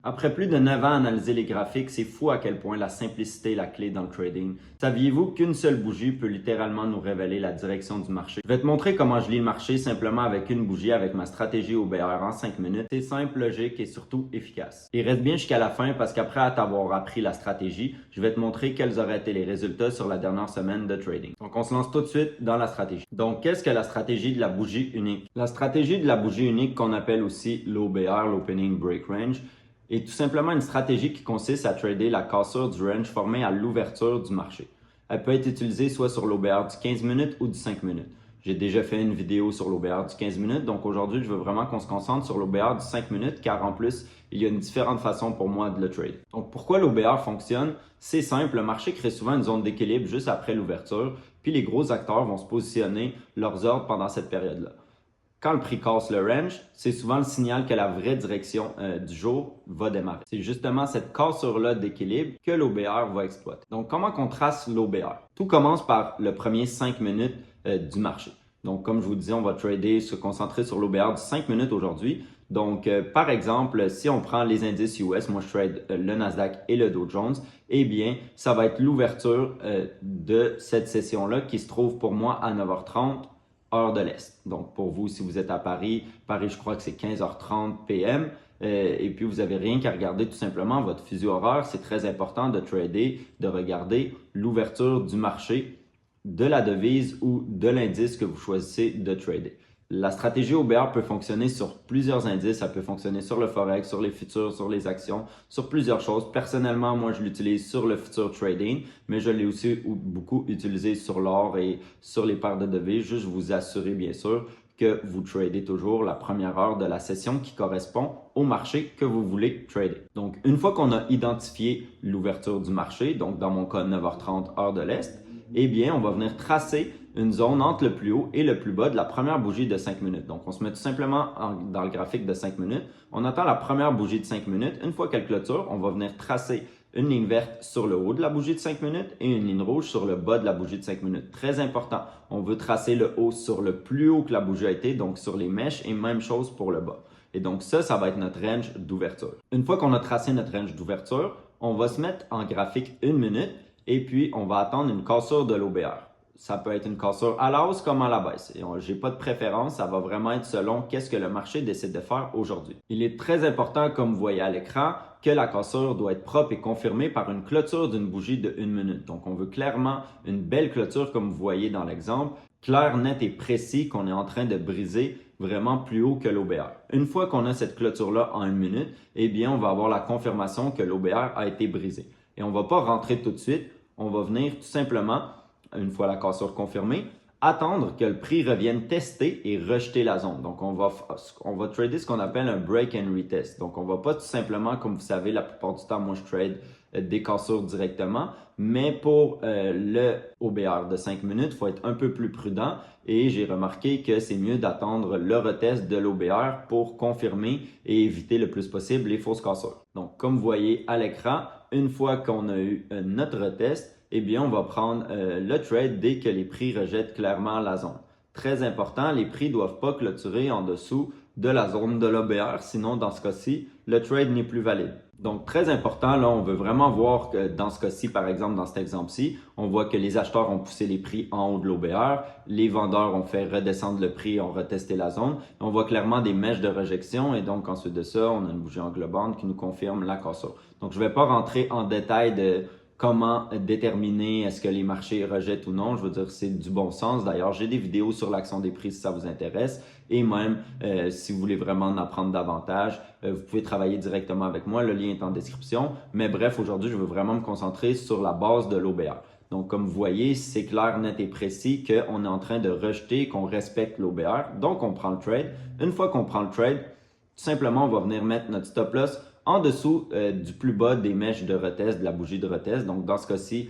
Après plus de 9 ans à analyser les graphiques, c'est fou à quel point la simplicité est la clé dans le trading. Saviez-vous qu'une seule bougie peut littéralement nous révéler la direction du marché? Je vais te montrer comment je lis le marché simplement avec une bougie avec ma stratégie OBR en 5 minutes. C'est simple, logique et surtout efficace. Et reste bien jusqu'à la fin parce qu'après t'avoir appris la stratégie, je vais te montrer quels auraient été les résultats sur la dernière semaine de trading. Donc on se lance tout de suite dans la stratégie. Donc qu'est-ce que la stratégie de la bougie unique? La stratégie de la bougie unique qu'on appelle aussi l'OBR, l'Opening Break Range, est tout simplement une stratégie qui consiste à trader la cassure du range formée à l'ouverture du marché. Elle peut être utilisée soit sur l'OBR du 15 minutes ou du 5 minutes. J'ai déjà fait une vidéo sur l'OBR du 15 minutes, donc aujourd'hui, je veux vraiment qu'on se concentre sur l'OBR du 5 minutes, car en plus, il y a une différente façon pour moi de le trade. Donc pourquoi l'OBR fonctionne? C'est simple, le marché crée souvent une zone d'équilibre juste après l'ouverture, puis les gros acteurs vont se positionner leurs ordres pendant cette période-là. Quand le prix casse le range, c'est souvent le signal que la vraie direction du jour va démarrer. C'est justement cette cassure-là d'équilibre que l'OBR va exploiter. Donc, comment qu'on trace l'OBR? Tout commence par le premier 5 minutes du marché. Donc, comme je vous disais, on va trader, se concentrer sur l'OBR du 5 minutes aujourd'hui. Donc, par exemple, si on prend les indices US, moi je trade le Nasdaq et le Dow Jones, eh bien, ça va être l'ouverture de cette session-là qui se trouve pour moi à 9h30 heure de l'Est. Donc, pour vous, si vous êtes à Paris, je crois que c'est 15h30 PM. Et puis, vous n'avez rien qu'à regarder tout simplement votre fuseau horaire. C'est très important de trader, de regarder l'ouverture du marché, de la devise ou de l'indice que vous choisissez de trader. La stratégie OBR peut fonctionner sur plusieurs indices. Ça peut fonctionner sur le Forex, sur les futurs, sur les actions, sur plusieurs choses. Personnellement, moi, je l'utilise sur le future trading, mais je l'ai aussi beaucoup utilisé sur l'or et sur les paires de devises. Juste vous assurer, bien sûr, que vous tradez toujours la première heure de la session qui correspond au marché que vous voulez trader. Donc, une fois qu'on a identifié l'ouverture du marché, donc dans mon cas 9h30 heure de l'Est, eh bien, on va venir tracer une zone entre le plus haut et le plus bas de la première bougie de 5 minutes. Donc, on se met tout simplement dans le graphique de 5 minutes. On attend la première bougie de 5 minutes. Une fois qu'elle clôture, on va venir tracer une ligne verte sur le haut de la bougie de 5 minutes et une ligne rouge sur le bas de la bougie de 5 minutes. Très important, on veut tracer le haut sur le plus haut que la bougie a été, donc sur les mèches, et même chose pour le bas. Et donc ça va être notre range d'ouverture. Une fois qu'on a tracé notre range d'ouverture, on va se mettre en graphique 1 minute et puis on va attendre une cassure de l'OBR. Ça peut être une cassure à la hausse comme à la baisse. Je n'ai pas de préférence, ça va vraiment être selon qu'est-ce que le marché décide de faire aujourd'hui. Il est très important, comme vous voyez à l'écran, que la cassure doit être propre et confirmée par une clôture d'une bougie de 1 minute. Donc, on veut clairement une belle clôture comme vous voyez dans l'exemple, clair, net et précis qu'on est en train de briser vraiment plus haut que l'OBR. Une fois qu'on a cette clôture-là en 1 minute, eh bien, on va avoir la confirmation que l'OBR a été brisé. Et on ne va pas rentrer tout de suite, on va venir tout simplement, une fois la cassure confirmée, attendre que le prix revienne tester et rejeter la zone. Donc, on va trader ce qu'on appelle un break and retest. Donc, on ne va pas tout simplement, comme vous savez, la plupart du temps, moi, je trade des cassures directement. Mais pour le OBR de 5 minutes, il faut être un peu plus prudent. Et j'ai remarqué que c'est mieux d'attendre le retest de l'OBR pour confirmer et éviter le plus possible les fausses cassures. Donc, comme vous voyez à l'écran, une fois qu'on a eu notre retest, eh bien, on va prendre le trade dès que les prix rejettent clairement la zone. Très important, les prix ne doivent pas clôturer en dessous de la zone de l'OBR, sinon dans ce cas-ci, le trade n'est plus valide. Donc, très important, là, on veut vraiment voir que dans ce cas-ci, par exemple, dans cet exemple-ci, on voit que les acheteurs ont poussé les prix en haut de l'OBR, les vendeurs ont fait redescendre le prix, ont retesté la zone. On voit clairement des mèches de rejection et donc ensuite de ça, on a une bougie englobante qui nous confirme la cassure. Donc, je ne vais pas rentrer en détail de comment déterminer est-ce que les marchés rejettent ou non. Je veux dire, c'est du bon sens. D'ailleurs, j'ai des vidéos sur l'action des prix si ça vous intéresse. Et même, si vous voulez vraiment en apprendre davantage, vous pouvez travailler directement avec moi. Le lien est en description. Mais bref, aujourd'hui, je veux vraiment me concentrer sur la base de l'OBR. Donc, comme vous voyez, c'est clair, net et précis qu'on est en train de rejeter, qu'on respecte l'OBR. Donc, on prend le trade. Une fois qu'on prend le trade, tout simplement, on va venir mettre notre stop loss en dessous du plus bas des mèches de retest, de la bougie de retest. Donc, dans ce cas-ci,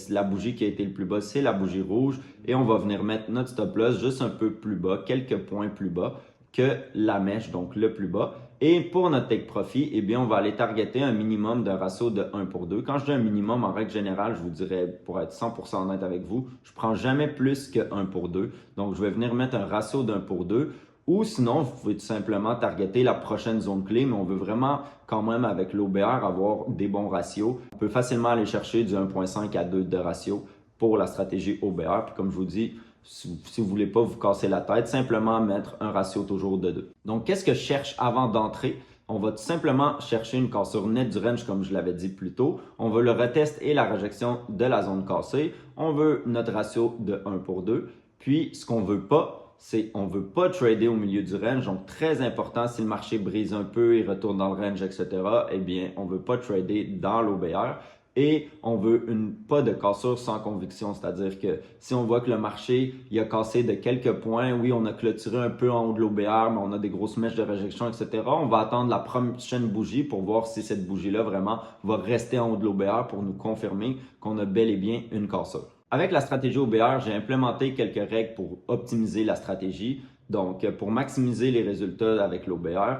la bougie qui a été le plus bas, c'est la bougie rouge. Et on va venir mettre notre stop loss juste un peu plus bas, quelques points plus bas que la mèche, donc le plus bas. Et pour notre take profit, eh bien, on va aller targeter un minimum d'un ratio de 1 pour 2. Quand je dis un minimum, en règle générale, je vous dirais, pour être 100% honnête avec vous, je ne prends jamais plus que 1 pour 2. Donc, je vais venir mettre un ratio d'1 pour 2 Ou sinon, vous pouvez tout simplement targeter la prochaine zone clé, mais on veut vraiment quand même avec l'OBR avoir des bons ratios. On peut facilement aller chercher du 1.5 à 2 de ratio pour la stratégie OBR. Puis comme je vous dis, si vous ne voulez pas vous casser la tête, simplement mettre un ratio toujours de 2. Donc, qu'est-ce que je cherche avant d'entrer? On va tout simplement chercher une cassure nette du range comme je l'avais dit plus tôt. On veut le retest et la réjection de la zone cassée. On veut notre ratio de 1 pour 2. Puis, ce qu'on ne veut pas, c'est on ne veut pas trader au milieu du range. Donc, très important, si le marché brise un peu, il retourne dans le range, etc., eh bien, on ne veut pas trader dans l'OBR. Et on veut pas de cassure sans conviction, c'est-à-dire que si on voit que le marché il a cassé de quelques points, oui, on a clôturé un peu en haut de l'OBR, mais on a des grosses mèches de réjection, etc., on va attendre la prochaine bougie pour voir si cette bougie-là vraiment va rester en haut de l'OBR pour nous confirmer qu'on a bel et bien une cassure. Avec la stratégie OBR, j'ai implémenté quelques règles pour optimiser la stratégie. Donc, pour maximiser les résultats avec l'OBR,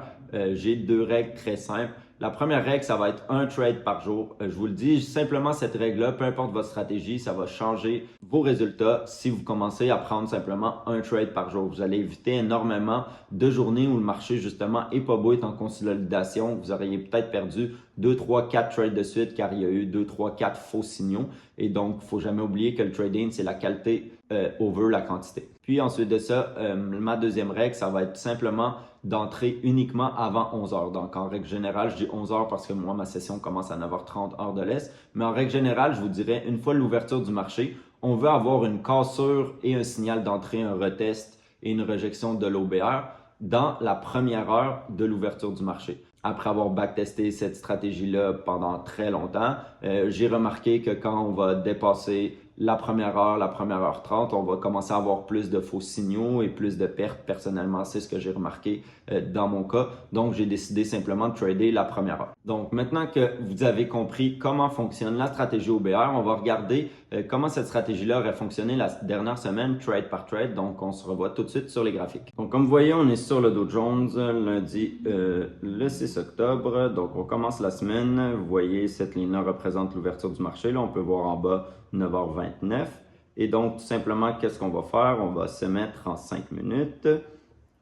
j'ai 2 règles très simples. La première règle, ça va être un trade par jour. Je vous le dis, simplement cette règle-là, peu importe votre stratégie, ça va changer vos résultats si vous commencez à prendre simplement un trade par jour. Vous allez éviter énormément de journées où le marché, justement, est pas beau, est en consolidation. Vous auriez peut-être perdu 2, 3, 4 trades de suite car il y a eu 2, 3, 4 faux signaux. Et donc, il ne faut jamais oublier que le trading, c'est la qualité over la quantité. Puis ensuite de ça, ma deuxième règle, ça va être simplement d'entrer uniquement avant 11 heures. Donc, en règle générale, je dis 11 heures parce que moi, ma session commence à 9h30 heure de l'Est. Mais en règle générale, je vous dirais, une fois l'ouverture du marché, on veut avoir une cassure et un signal d'entrée, un retest et une rejection de l'OBR dans la première heure de l'ouverture du marché. Après avoir backtesté cette stratégie-là pendant très longtemps, j'ai remarqué que quand on va dépasser la première heure 30, on va commencer à avoir plus de faux signaux et plus de pertes. Personnellement, c'est ce que j'ai remarqué dans mon cas. Donc, j'ai décidé simplement de trader la première heure. Donc, maintenant que vous avez compris comment fonctionne la stratégie OBR, on va regarder comment cette stratégie-là aurait fonctionné la dernière semaine, trade par trade. Donc, on se revoit tout de suite sur les graphiques. Donc, comme vous voyez, on est sur le Dow Jones lundi le 6 octobre. Donc, on commence la semaine. Vous voyez, cette ligne-là représente l'ouverture du marché. Là, on peut voir en bas 9h29. Et donc, tout simplement, qu'est-ce qu'on va faire? On va se mettre en 5 minutes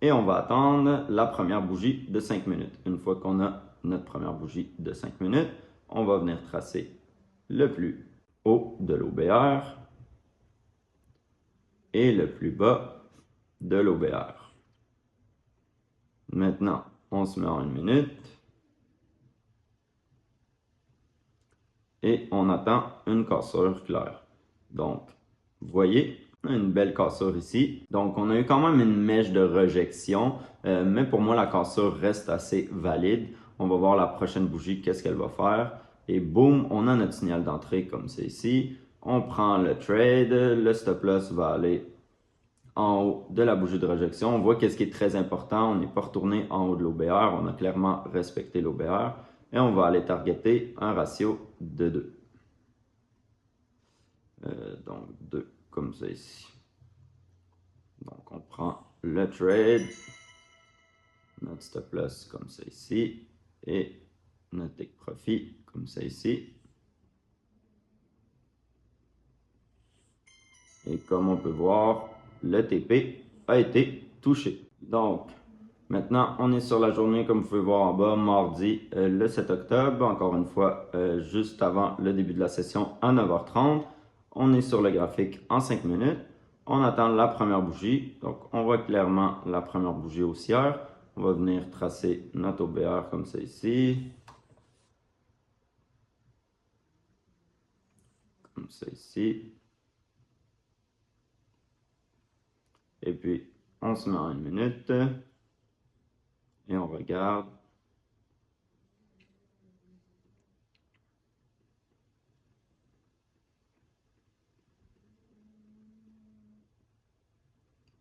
et on va attendre la première bougie de 5 minutes. Une fois qu'on a notre première bougie de 5 minutes, on va venir tracer le plus haut de l'OBR et le plus bas de l'OBR. Maintenant, on se met en 1 minute et on attend une cassure claire. Donc, vous voyez, on a une belle cassure ici. Donc, on a eu quand même une mèche de rejection, mais pour moi, la cassure reste assez valide. On va voir la prochaine bougie, qu'est-ce qu'elle va faire. Et boum, on a notre signal d'entrée comme c'est ici. On prend le trade, le stop loss va aller en haut de la bougie de rejection. On voit qu'est-ce qui est très important. On n'est pas retourné en haut de l'OBR. On a clairement respecté l'OBR. Et on va aller targeter un ratio de 2. Donc 2, comme ça ici. Donc on prend le trade, notre stop loss comme ça ici, et notre take profit comme ça ici. Et comme on peut voir, le TP a été touché. Donc, maintenant, on est sur la journée, comme vous pouvez voir en bas, mardi le 7 octobre, encore une fois, juste avant le début de la session à 9h30. On est sur le graphique en 5 minutes. On attend la première bougie. Donc, on voit clairement la première bougie haussière. On va venir tracer notre OBR comme ça ici. Comme ça ici. Et puis, on se met en 1 minute. Et on regarde.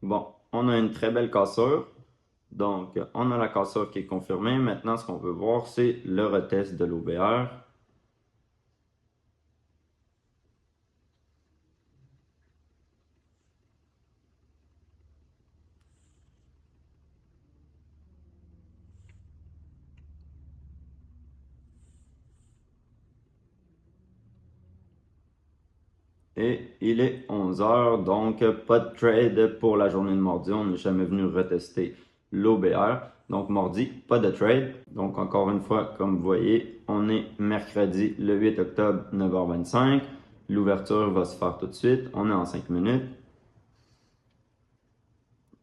Bon, on a une très belle cassure. Donc, on a la cassure qui est confirmée. Maintenant, ce qu'on veut voir, c'est le retest de l'OBR. Et il est 11 heures, donc pas de trade pour la journée de mardi. On n'est jamais venu retester l'OBR. Donc mardi, pas de trade. Donc encore une fois, comme vous voyez, on est mercredi le 8 octobre, 9h25. L'ouverture va se faire tout de suite. On est en 5 minutes.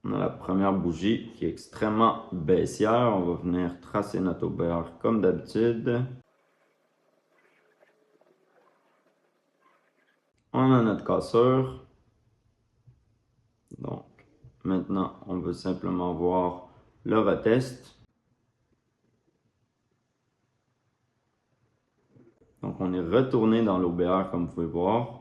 On a la première bougie qui est extrêmement baissière. On va venir tracer notre OBR comme d'habitude. On a notre cassure. Donc, maintenant, on veut simplement voir le retest. Donc, on est retourné dans l'OBR comme vous pouvez voir.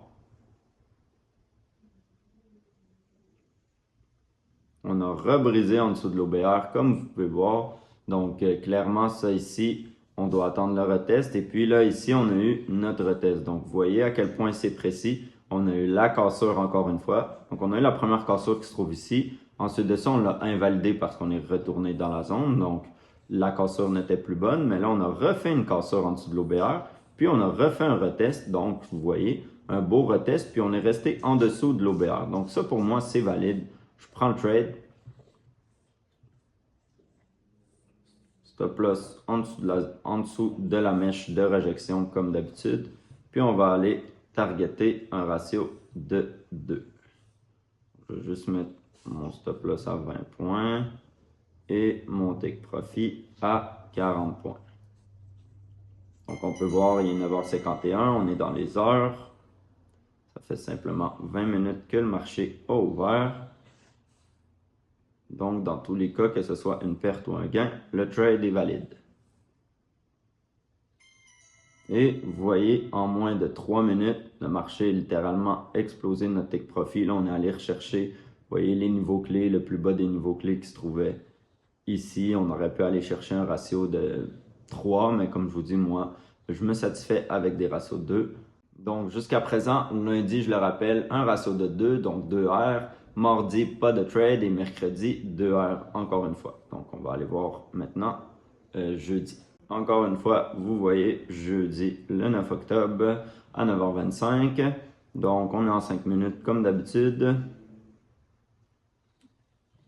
On a rebrisé en dessous de l'OBR comme vous pouvez voir. Donc, clairement, ça ici, on doit attendre le retest. Et puis là, ici, on a eu notre retest. Donc, vous voyez à quel point c'est précis. On a eu la cassure encore une fois. Donc, on a eu la première cassure qui se trouve ici. Ensuite de ça, on l'a invalidé parce qu'on est retourné dans la zone. Donc, la cassure n'était plus bonne. Mais là, on a refait une cassure en dessous de l'OBR. Puis, on a refait un retest. Donc, vous voyez, un beau retest. Puis, on est resté en dessous de l'OBR. Donc, ça, pour moi, c'est valide. Je prends le trade. Stop loss en dessous de la mèche de réjection comme d'habitude. Puis on va aller targeter un ratio de 2. Je vais juste mettre mon stop loss à 20 points et mon take profit à 40 points. Donc on peut voir, il est 9h51, on est dans les heures. Ça fait simplement 20 minutes que le marché a ouvert. Donc, dans tous les cas, que ce soit une perte ou un gain, le trade est valide. Et vous voyez, en moins de 3 minutes, le marché a littéralement explosé notre take profit. Là, on est allé rechercher, vous voyez, les niveaux clés, le plus bas des niveaux clés qui se trouvaient ici. On aurait pu aller chercher un ratio de 3, mais comme je vous dis, moi, je me satisfais avec des ratios de 2. Donc, jusqu'à présent, lundi, je le rappelle, un ratio de 2, donc 2R. Mardi, pas de trade et mercredi, 2R encore une fois. Donc, on va aller voir maintenant jeudi. Encore une fois, vous voyez, jeudi le 9 octobre à 9h25. Donc, on est en 5 minutes comme d'habitude.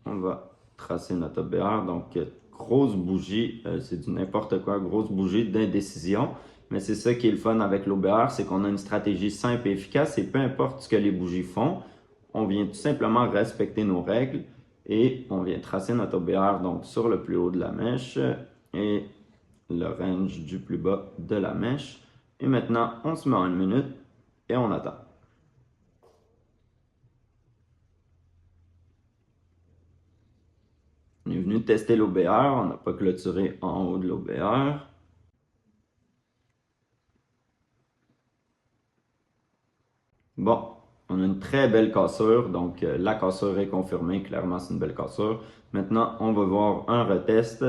On va tracer notre OBR. Donc, grosse bougie, c'est du n'importe quoi, grosse bougie d'indécision. Mais c'est ça qui est le fun avec l'OBR, c'est qu'on a une stratégie simple et efficace et peu importe ce que les bougies font, on vient tout simplement respecter nos règles et on vient tracer notre OBR donc sur le plus haut de la mèche et le range du plus bas de la mèche. Et maintenant, on se met en 1 minute et on attend. On est venu tester l'OBR, on n'a pas clôturé en haut de l'OBR. Bon, on a une très belle cassure, donc la cassure est confirmée, clairement c'est une belle cassure. Maintenant, on va voir un retest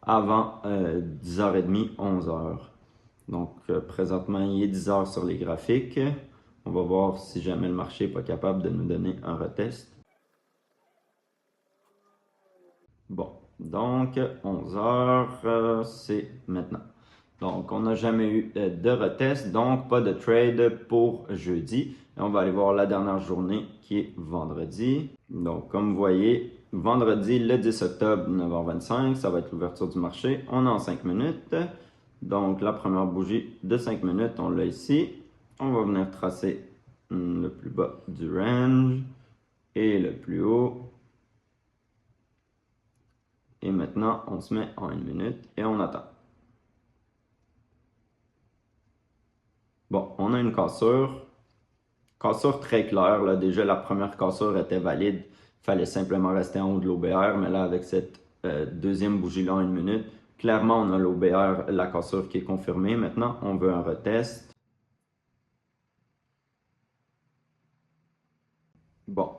avant 10h30, 11h. Donc présentement, il est 10h sur les graphiques. On va voir si jamais le marché n'est pas capable de nous donner un retest. Bon, donc 11h, c'est maintenant. Donc, on n'a jamais eu de retest, donc pas de trade pour jeudi. Et on va aller voir la dernière journée qui est vendredi. Donc, comme vous voyez, vendredi le 10 octobre, 9h25, ça va être l'ouverture du marché. On est en 5 minutes. Donc, la première bougie de 5 minutes, on l'a ici. On va venir tracer le plus bas du range et le plus haut. Et maintenant, on se met en 1 minute et on attend. Bon, on a une cassure. Cassure très claire. Là. Déjà, la première cassure était valide. Il fallait simplement rester en haut de l'OBR. Mais là, avec cette deuxième bougie-là en 1 minute, clairement, on a l'OBR, la cassure qui est confirmée. Maintenant, on veut un retest. Bon.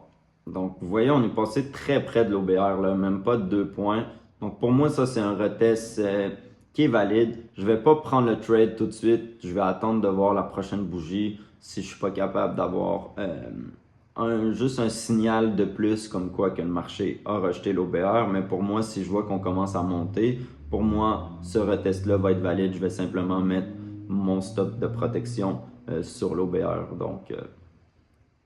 Donc, vous voyez, on est passé très près de l'OBR, là, même pas de 2 points. Donc, pour moi, ça, c'est un retest qui est valide. Je ne vais pas prendre le trade tout de suite. Je vais attendre de voir la prochaine bougie si je ne suis pas capable d'avoir juste un signal de plus comme quoi que le marché a rejeté l'OBR. Mais pour moi, si je vois qu'on commence à monter, pour moi, ce retest-là va être valide. Je vais simplement mettre mon stop de protection sur l'OBR. Donc,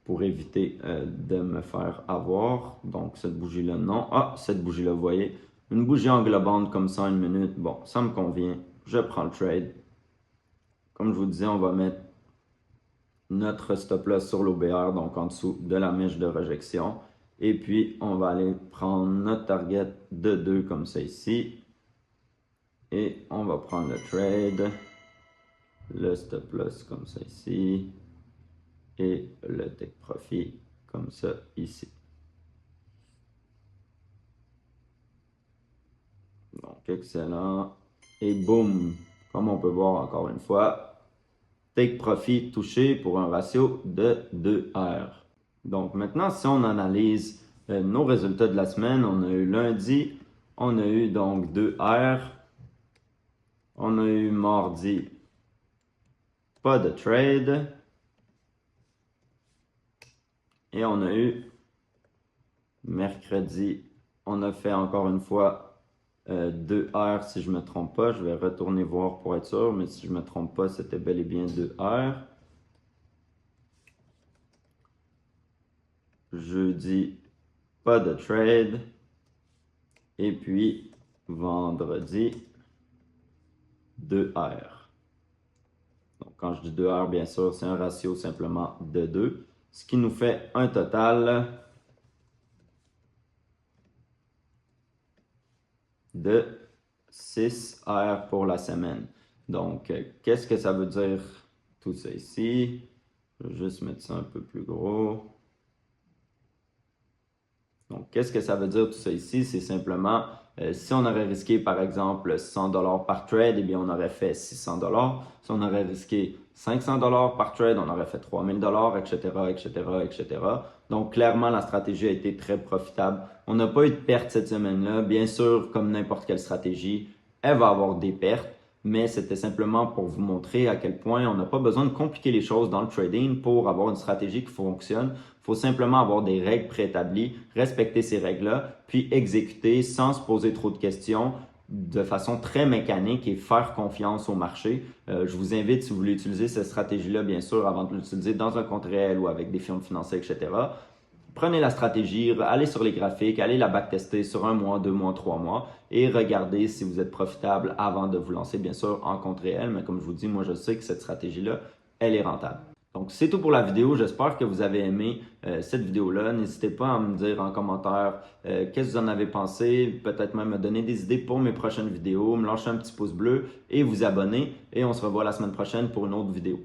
pour éviter de me faire avoir. Donc, cette bougie-là, non. Ah, cette bougie-là, vous voyez, une bougie englobante comme ça, 1 minute. Bon, ça me convient. Je prends le trade. Comme je vous disais, on va mettre notre stop loss sur l'OBR, donc en dessous de la mèche de rejection. Et puis, on va aller prendre notre target de 2 comme ça ici. Et on va prendre le trade, le stop loss comme ça ici. Et le take profit comme ça ici. Donc, excellent. Et boum, comme on peut voir encore une fois, take profit touché pour un ratio de 2R. Donc maintenant, si on analyse nos résultats de la semaine, on a eu lundi, on a eu donc 2R, on a eu mardi, pas de trade, et on a eu mercredi, on a fait encore une fois 2R si je ne me trompe pas. Je vais retourner voir pour être sûr, mais si je ne me trompe pas, c'était bel et bien 2R. Jeudi, pas de trade. Et puis, vendredi, 2R. Donc, quand je dis 2R, bien sûr, c'est un ratio simplement de 2. Ce qui nous fait un total de 6R pour la semaine. Donc, qu'est-ce que ça veut dire tout ça ici? Je vais juste mettre ça un peu plus gros. Donc, qu'est-ce que ça veut dire tout ça ici? C'est simplement, si on aurait risqué, par exemple, 100 $ par trade, eh bien, on aurait fait 600 $. Si on aurait risqué 500 $ par trade, on aurait fait 3000 $, etc., etc., etc. Donc, clairement, la stratégie a été très profitable. On n'a pas eu de perte cette semaine-là. Bien sûr, comme n'importe quelle stratégie, elle va avoir des pertes, mais c'était simplement pour vous montrer à quel point on n'a pas besoin de compliquer les choses dans le trading pour avoir une stratégie qui fonctionne. Il faut simplement avoir des règles préétablies, respecter ces règles-là, puis exécuter sans se poser trop de questions de façon très mécanique et faire confiance au marché. Je vous invite, si vous voulez utiliser cette stratégie-là, bien sûr, avant de l'utiliser dans un compte réel ou avec des firmes financières, etc., prenez la stratégie, allez sur les graphiques, allez la backtester sur 1 mois, 2 mois, 3 mois et regardez si vous êtes profitable avant de vous lancer, bien sûr, en compte réel. Mais comme je vous dis, moi, je sais que cette stratégie-là, elle est rentable. Donc, c'est tout pour la vidéo. J'espère que vous avez aimé cette vidéo-là. N'hésitez pas à me dire en commentaire qu'est-ce que vous en avez pensé. Peut-être même me donner des idées pour mes prochaines vidéos. Me lâcher un petit pouce bleu et vous abonner. Et on se revoit la semaine prochaine pour une autre vidéo.